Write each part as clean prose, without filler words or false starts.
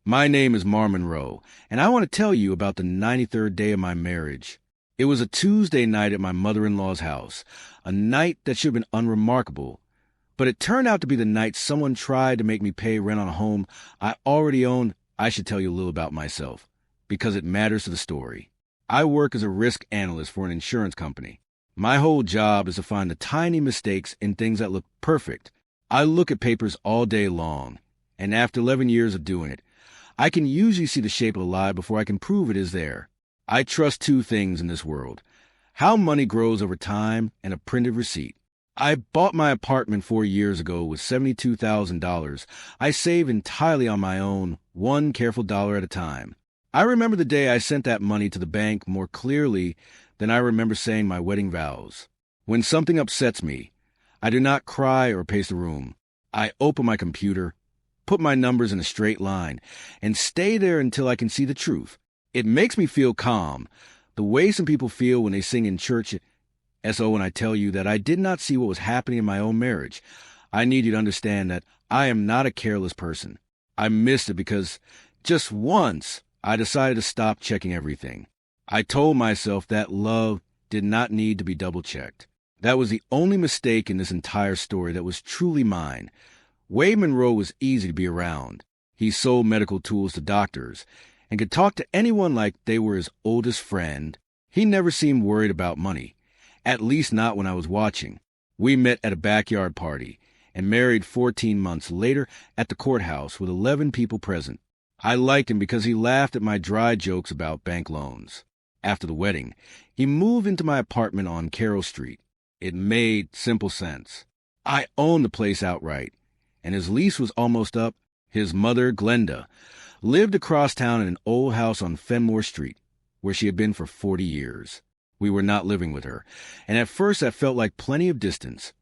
My name is Mar Monroe, and I want to tell you about the 93rd day of my marriage. It was a Tuesday night at my mother-in-law's house, a night that should have been unremarkable, but it turned out to be the night someone tried to make me pay rent on a home I already owned. I should tell you a little about myself, because it matters to the story. I work as a risk analyst for an insurance company. My whole job is to find the tiny mistakes in things that look perfect. I look at papers all day long, and after 11 years of doing it, I can usually see the shape of a lie before I can prove it is there. I trust two things in this world: how money grows over time and a printed receipt. I bought my apartment 4 years ago with $72,000. I save entirely on my own, one careful dollar at a time. I remember the day I sent that money to the bank more clearly than I remember saying my wedding vows. When something upsets me, I do not cry or pace the room. I open my computer, put my numbers in a straight line, and stay there until I can see the truth. It makes me feel calm, the way some people feel when they sing in church. So when I tell you that I did not see what was happening in my own marriage, I need you to understand that I am not a careless person. I missed it because just once I decided to stop checking everything. I told myself that love did not need to be double-checked. That was the only mistake in this entire story that was truly mine. Wade Monroe was easy to be around. He sold medical tools to doctors and could talk to anyone like they were his oldest friend. He never seemed worried about money, at least not when I was watching. We met at a backyard party and married 14 months later at the courthouse with 11 people present. I liked him because he laughed at my dry jokes about bank loans. After the wedding, he moved into my apartment on Carroll Street. It made simple sense. I owned the place outright, and his lease was almost up. His mother, Glenda, lived across town in an old house on Fenmore Street, where she had been for 40 years. We were not living with her, and at first that felt like plenty of distance.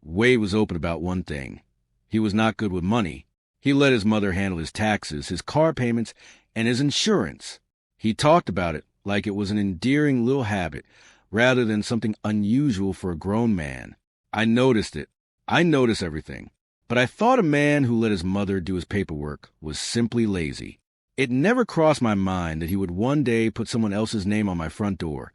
Wade was open about one thing. He was not good with money. He let his mother handle his taxes, his car payments, and his insurance. He talked about it like it was an endearing little habit, rather than something unusual for a grown man. I noticed it. I noticed everything. But I thought a man who let his mother do his paperwork was simply lazy. It never crossed my mind that he would one day put someone else's name on my front door.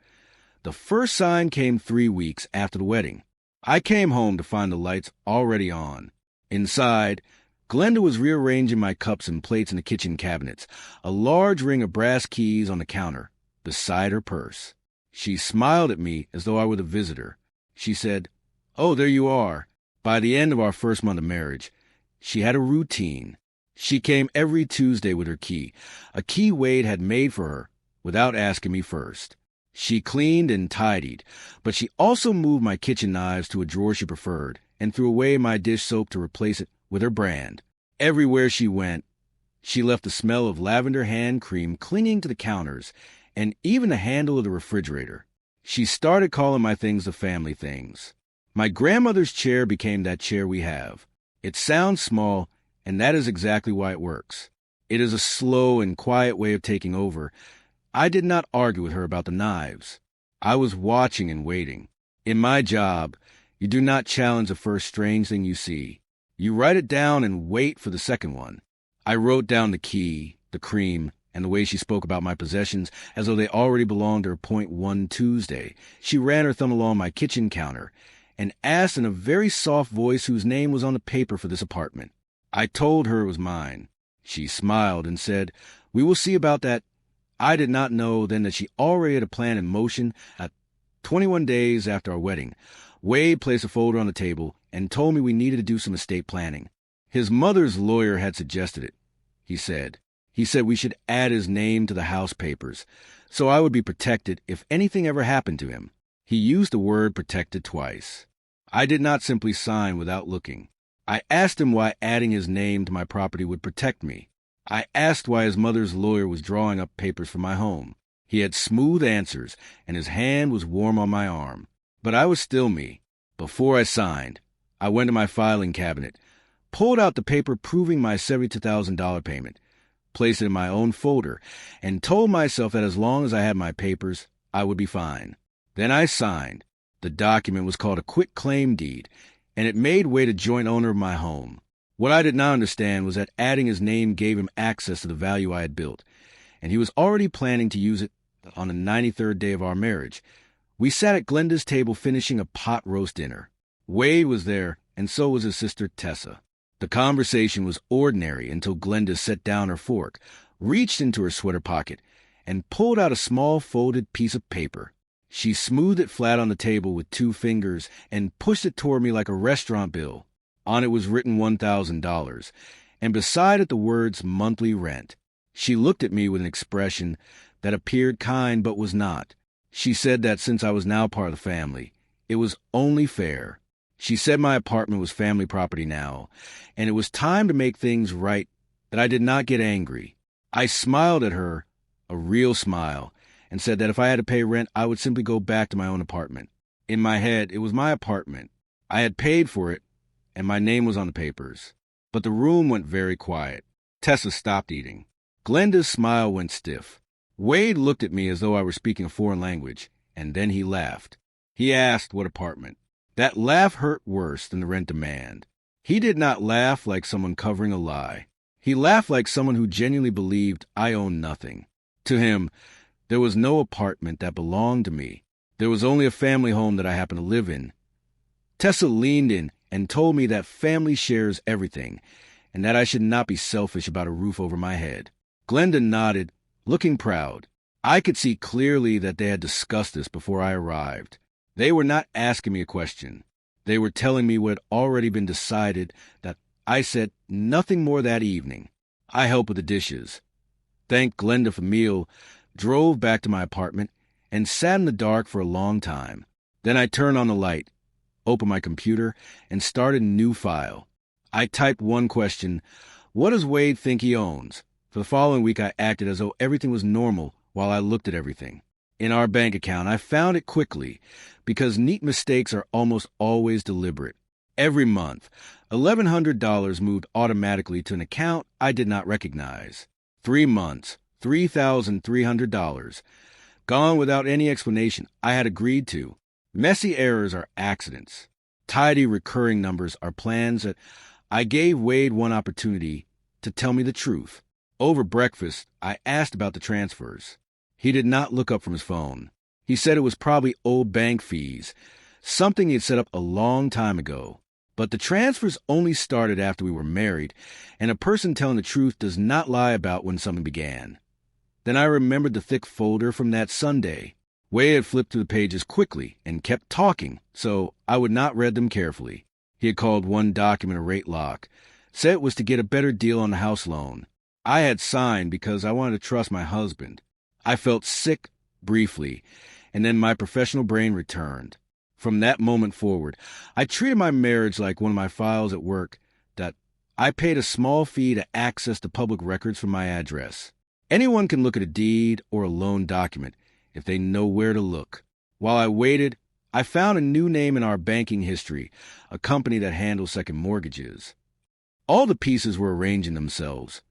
The first sign came 3 weeks after the wedding. I came home to find the lights already on. Inside, Glenda was rearranging my cups and plates in the kitchen cabinets, a large ring of brass keys on the counter, beside her purse. She smiled at me as though I were the visitor. She said, "Oh, there you are." By the end of our first month of marriage, she had a routine. She came every Tuesday with her key, a key Wade had made for her, without asking me first. She cleaned and tidied, but she also moved my kitchen knives to a drawer she preferred and threw away my dish soap to replace it with her brand. Everywhere she went, she left the smell of lavender hand cream clinging to the counters and even the handle of the refrigerator. She started calling my things the family things. My grandmother's chair became that chair we have. It sounds small, and that is exactly why it works. It is a slow and quiet way of taking over. I did not argue with her about the knives. I was watching and waiting. In my job, you do not challenge the first strange thing you see. You write it down and wait for the second one. I wrote down the key, the cream, and the way she spoke about my possessions as though they already belonged to her. Point one Tuesday, she ran her thumb along my kitchen counter and asked in a very soft voice whose name was on the paper for this apartment. I told her it was mine. She smiled and said, "We will see about that." I did not know then that she already had a plan in motion. At 21 days after our wedding, Wade placed a folder on the table and told me we needed to do some estate planning. His mother's lawyer had suggested it, he said. He said we should add his name to the house papers, so I would be protected if anything ever happened to him. He used the word protected twice. I did not simply sign without looking. I asked him why adding his name to my property would protect me. I asked why his mother's lawyer was drawing up papers for my home. He had smooth answers, and his hand was warm on my arm. But I was still me. Before I signed, I went to my filing cabinet, pulled out the paper proving my $72,000 payment, placed it in my own folder, and told myself that as long as I had my papers, I would be fine. Then I signed. The document was called a quitclaim deed, and it made Wade a joint owner of my home. What I did not understand was that adding his name gave him access to the value I had built, and he was already planning to use it on the 93rd day of our marriage. We sat at Glenda's table finishing a pot roast dinner. Wade was there, and so was his sister Tessa. The conversation was ordinary until Glenda set down her fork, reached into her sweater pocket, and pulled out a small folded piece of paper. She smoothed it flat on the table with 2 fingers and pushed it toward me like a restaurant bill. On it was written $1,000, and beside it the words monthly rent. She looked at me with an expression that appeared kind but was not. She said that since I was now part of the family, it was only fair. She said my apartment was family property now, and it was time to make things right, that I did not get angry. I smiled at her, a real smile, and said that if I had to pay rent, I would simply go back to my own apartment. In my head, it was my apartment. I had paid for it, and my name was on the papers. But the room went very quiet. Tessa stopped eating. Glenda's smile went stiff. Wade looked at me as though I were speaking a foreign language, and then he laughed. He asked what apartment. That laugh hurt worse than the rent demand. He did not laugh like someone covering a lie. He laughed like someone who genuinely believed I owned nothing. To him, there was no apartment that belonged to me. There was only a family home that I happened to live in. Tessa leaned in and told me that family shares everything, and that I should not be selfish about a roof over my head. Glenda nodded, looking proud. I could see clearly that they had discussed this before I arrived. They were not asking me a question. They were telling me what had already been decided, that I said nothing more that evening. I helped with the dishes, thanked Glenda for the meal, drove back to my apartment, and sat in the dark for a long time. Then I turned on the light, opened my computer, and started a new file. I typed one question: what does Wade think he owns? For the following week, I acted as though everything was normal while I looked at everything. In our bank account, I found it quickly, because neat mistakes are almost always deliberate. Every month, $1,100 moved automatically to an account I did not recognize. 3 months, $3,300. Gone without any explanation I had agreed to. Messy errors are accidents. Tidy recurring numbers are plans that I gave Wade one opportunity to tell me the truth. Over breakfast, I asked about the transfers. He did not look up from his phone. He said it was probably old bank fees, something he had set up a long time ago. But the transfers only started after we were married, and a person telling the truth does not lie about when something began. Then I remembered the thick folder from that Sunday. Wade had flipped through the pages quickly and kept talking, so I would not read them carefully. He had called one document a rate lock, said it was to get a better deal on the house loan. I had signed because I wanted to trust my husband. I felt sick briefly, and then my professional brain returned. From that moment forward, I treated my marriage like one of my files at work, that I paid a small fee to access the public records from my address. Anyone can look at a deed or a loan document if they know where to look. While I waited, I found a new name in our banking history, a company that handles second mortgages. All the pieces were arranging themselves.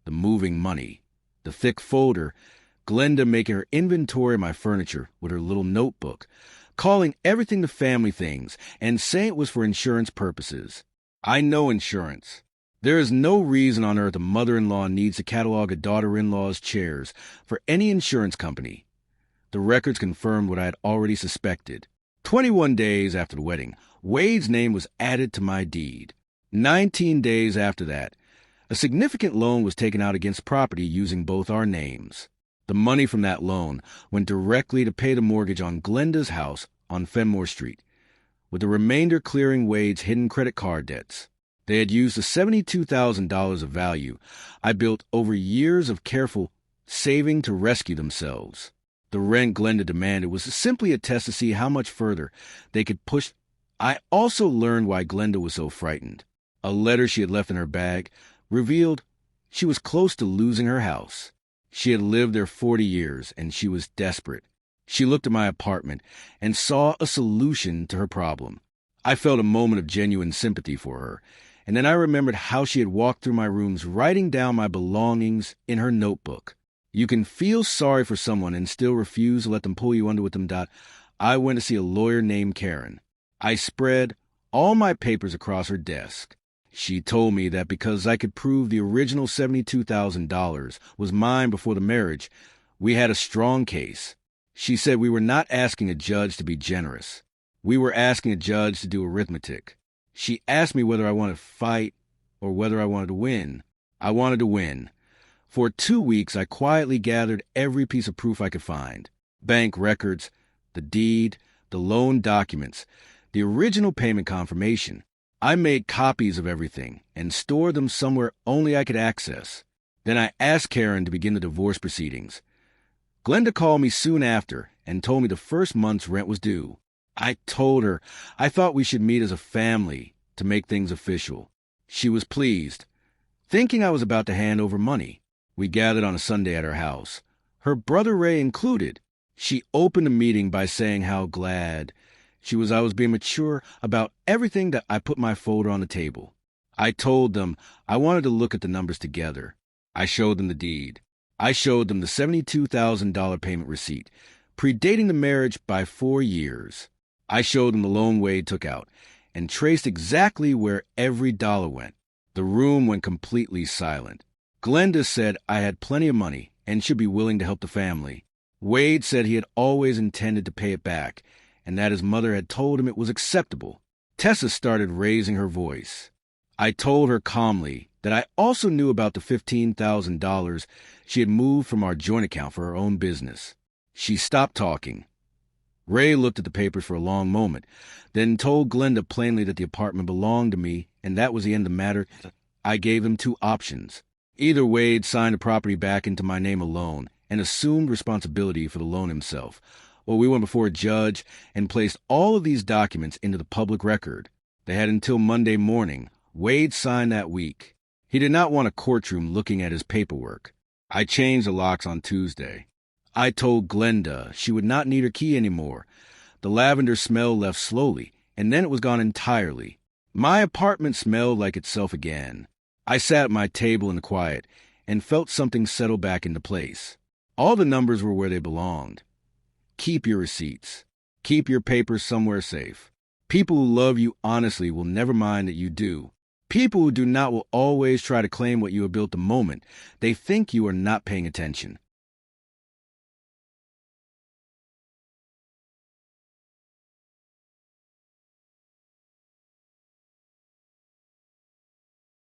The moving money, the thick folder, Glenda making her inventory of my furniture with her little notebook, calling everything the family things, and saying it was for insurance purposes. I know insurance. There is no reason on earth a mother-in-law needs to catalog a daughter-in-law's chairs for any insurance company. The records confirmed what I had already suspected. 21 days after the wedding, Wade's name was added to my deed. 19 days after that, a significant loan was taken out against property using both our names. The money from that loan went directly to pay the mortgage on Glenda's house on Fenmore Street, with the remainder clearing Wade's hidden credit card debts. They had used the $72,000 of value I built over years of careful saving to rescue themselves. The rent Glenda demanded was simply a test to see how much further they could push. I also learned why Glenda was so frightened. A letter she had left in her bag revealed she was close to losing her house. She had lived there 40 years, and she was desperate. She looked at my apartment and saw a solution to her problem. I felt a moment of genuine sympathy for her, and then I remembered how she had walked through my rooms writing down my belongings in her notebook. You can feel sorry for someone and still refuse to let them pull you under with them. I went to see a lawyer named Karen. I spread all my papers across her desk. She told me that because I could prove the original $72,000 was mine before the marriage, we had a strong case. She said we were not asking a judge to be generous. We were asking a judge to do arithmetic. She asked me whether I wanted to fight or whether I wanted to win. I wanted to win. For 2 weeks, I quietly gathered every piece of proof I could find. Bank records, the deed, the loan documents, the original payment confirmation. I made copies of everything and stored them somewhere only I could access. Then I asked Karen to begin the divorce proceedings. Glenda called me soon after and told me the first month's rent was due. I told her I thought we should meet as a family to make things official. She was pleased. Thinking I was about to hand over money, we gathered on a Sunday at her house, her brother Ray included. She opened the meeting by saying how glad she was I was being mature about everything that I put my folder on the table. I told them I wanted to look at the numbers together. I showed them the deed. I showed them the $72,000 payment receipt, predating the marriage by 4 years. I showed them the loan Wade took out and traced exactly where every dollar went. The room went completely silent. Glenda said I had plenty of money and should be willing to help the family. Wade said he had always intended to pay it back and that his mother had told him it was acceptable. Tessa started raising her voice. I told her calmly that I also knew about the $15,000 she had moved from our joint account for her own business. She stopped talking. Ray looked at the papers for a long moment, then told Glenda plainly that the apartment belonged to me, and that was the end of the matter. I gave them 2 options. Either Wade signed the property back into my name alone and assumed responsibility for the loan himself, or we went before a judge and placed all of these documents into the public record. They had until Monday morning. Wade signed that week. He did not want a courtroom looking at his paperwork. I changed the locks on Tuesday. I told Glenda she would not need her key anymore. The lavender smell left slowly, and then it was gone entirely. My apartment smelled like itself again. I sat at my table in the quiet and felt something settle back into place. All the numbers were where they belonged. Keep your receipts. Keep your papers somewhere safe. People who love you honestly will never mind that you do. People who do not will always try to claim what you have built the moment they think you are not paying attention.